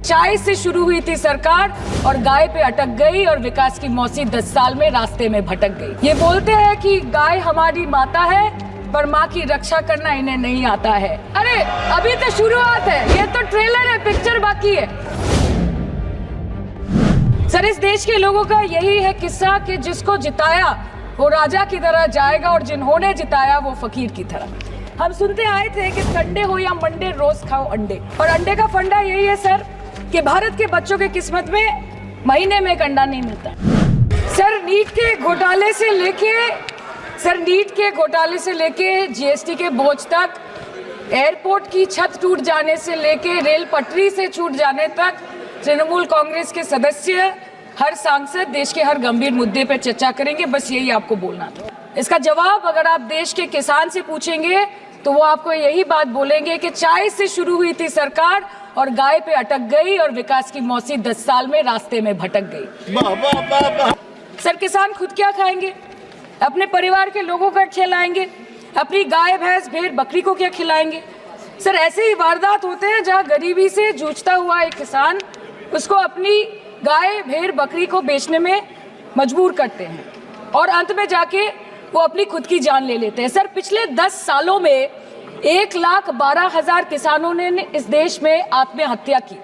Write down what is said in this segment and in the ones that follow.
चाय से शुरू हुई थी सरकार और गाय पे अटक गई और विकास की मौसी 10 साल में रास्ते में भटक गई। ये बोलते हैं कि गाय हमारी माता है पर माँ की रक्षा करना इन्हें नहीं आता है। अरे अभी तो शुरुआत है, ये तो ट्रेलर है, पिक्चर बाकी है। सर, इस देश के लोगों का यही है किस्सा कि जिसको जिताया वो राजा की तरह जाएगा और जिन्होंने जिताया वो फकीर की तरह। हम सुनते आए थे कि संडे हो या मंडे रोज खाओ अंडे, और अंडे का फंडा यही है सर कि भारत के बच्चों के किस्मत में महीने में एक अंडा नहीं मिलता। सर, नीट के घोटाले से लेके जीएसटी के बोझ तक, एयरपोर्ट की छत टूट जाने से लेके रेल पटरी से छूट जाने तक, तृणमूल कांग्रेस के सदस्य, हर सांसद देश के हर गंभीर मुद्दे पर चर्चा करेंगे। बस यही आपको बोलना था। इसका जवाब अगर आप देश के किसान से पूछेंगे तो वो आपको यही बात बोलेंगे कि चाय से शुरू हुई थी सरकार और गाय पे अटक गई और विकास की मौसी 10 साल में रास्ते में भटक गई। सर, किसान खुद क्या खाएंगे? अपने परिवार के लोगों का खिलाएंगे? अपनी गाय भैंस भेड़ बकरी को क्या खिलाएंगे? सर, ऐसे ही वारदात होते हैं जहां गरीबी से जूझता हुआ एक किसान उसको अपनी गाय भेड़ बकरी को बेचने में मजबूर करते हैं और अंत में जाके वो अपनी खुद की जान ले लेते हैं। सर, पिछले 10 सालों में 1,12,000 किसानों ने इस देश में आत्महत्या की।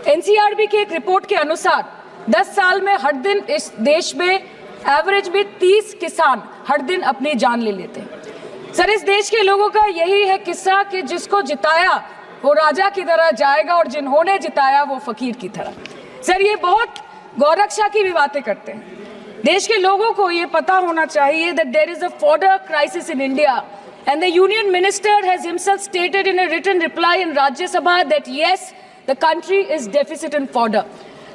एनसीआरबी की एक रिपोर्ट के अनुसार 10 साल में हर दिन इस देश में एवरेज में 30 किसान हर दिन अपनी जान ले लेते हैं। सर, इस देश के लोगों का यही है किस्सा कि जिसको जिताया वो राजा की तरह जाएगा और जिन्होंने जिताया वो फकीर की तरह। सर, ये बहुत गौरक्षा की भी बातें करते हैं। देश के लोगों को ये पता होना चाहिए that there is a fodder crisis in India, and the union minister has himself stated in a written reply in Rajya Sabha that yes, the country is deficit in fodder.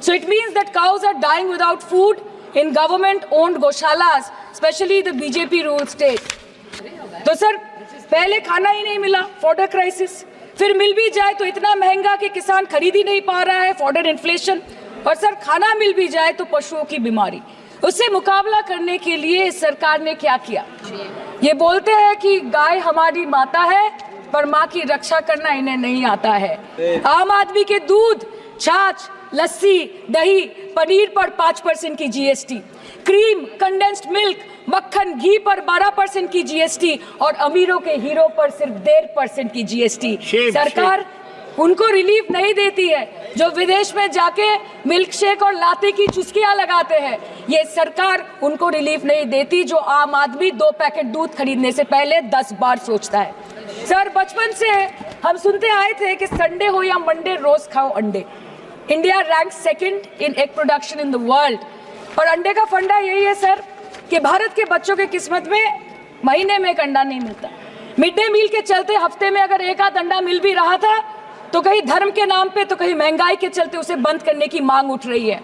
So it means that cows are dying without food in government-owned goshalas, especially the BJP-ruled state. तो sir, पहले खाना ही नहीं मिला, fodder crisis, फिर मिल भी जाए तो इतना महंगा कि किसान खरीद ही नहीं पा रहा है, fodder inflation, और सर खाना मिल भी जाए तो पशुओं की बीमारी। उससे मुकाबला करने के लिए इस सरकार ने क्या किया? ये बोलते हैं कि गाय हमारी माता है पर माँ की रक्षा करना इन्हें नहीं आता है। आम आदमी के दूध, छाछ, लस्सी, दही, पनीर पर 5% की जीएसटी, क्रीम, कंडेंस्ड मिल्क, मक्खन, घी पर 12% की जीएसटी और अमीरों के हीरो पर सिर्फ 1.5% की जीएसटी। सरकार उनको रिलीफ नहीं देती है जो विदेश में जाके मिल्क शेक और लाते की चुस्कियां लगाते हैं। ये सरकार उनको रिलीफ नहीं देती जो आम आदमी 2 पैकेट दूध खरीदने से पहले 10 बार सोचता है। सर, बचपन से हम सुनते आए थे कि संडे हो या मंडे रोज खाओ अंडे। India rank 2nd in egg production in the world, और अंडे का फंडा यही है सर कि भारत के बच्चों के किस्मत में महीने में एक अंडा नहीं मिलता। मिड डे मील के चलते हफ्ते में अगर एक आध अंडा मिल भी रहा था तो कहीं धर्म के नाम पे तो कहीं महंगाई के चलते उसे बंद करने की मांग उठ रही है।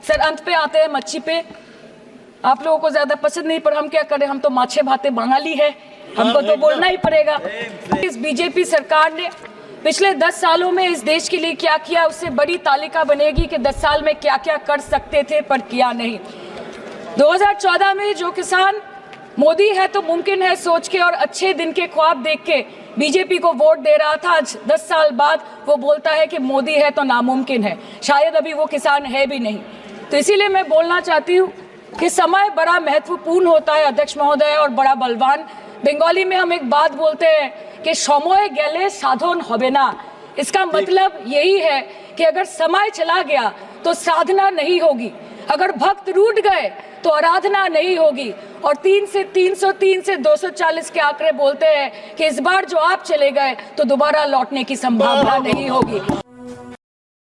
सर, अंत पे आते हैं मच्छी पे। आप लोगों को ज्यादा पसंद नहीं, पर हम क्या करें, हम तो माछे भाते बंगाली है, हमको तो बोलना ही पड़ेगा। इस बीजेपी सरकार ने पिछले 10 सालों में इस देश के लिए क्या किया, उससे बड़ी तालिका बनेगी कि 10 साल में क्या क्या कर सकते थे पर किया नहीं। 2014 में जो किसान मोदी है तो मुमकिन है सोच के और अच्छे दिन के ख्वाब देख के बीजेपी को वोट दे रहा था, आज 10 साल बाद वो बोलता है कि मोदी है तो नामुमकिन है। शायद अभी वो किसान है भी नहीं। तो इसीलिए मैं बोलना चाहती हूँ कि समय बड़ा महत्वपूर्ण होता है अध्यक्ष महोदय, और बड़ा बलवान। बंगाली में हम एक बात बोलते हैं कि समय गेले साधन होबे ना। इसका मतलब यही है कि अगर समय चला गया तो साधना नहीं होगी, अगर भक्त रूठ गए तो आराधना नहीं होगी। और 3 से 303 से 240 के आंकड़े बोलते हैं कि इस बार जो आप चले गए तो दोबारा लौटने की संभावना नहीं होगी।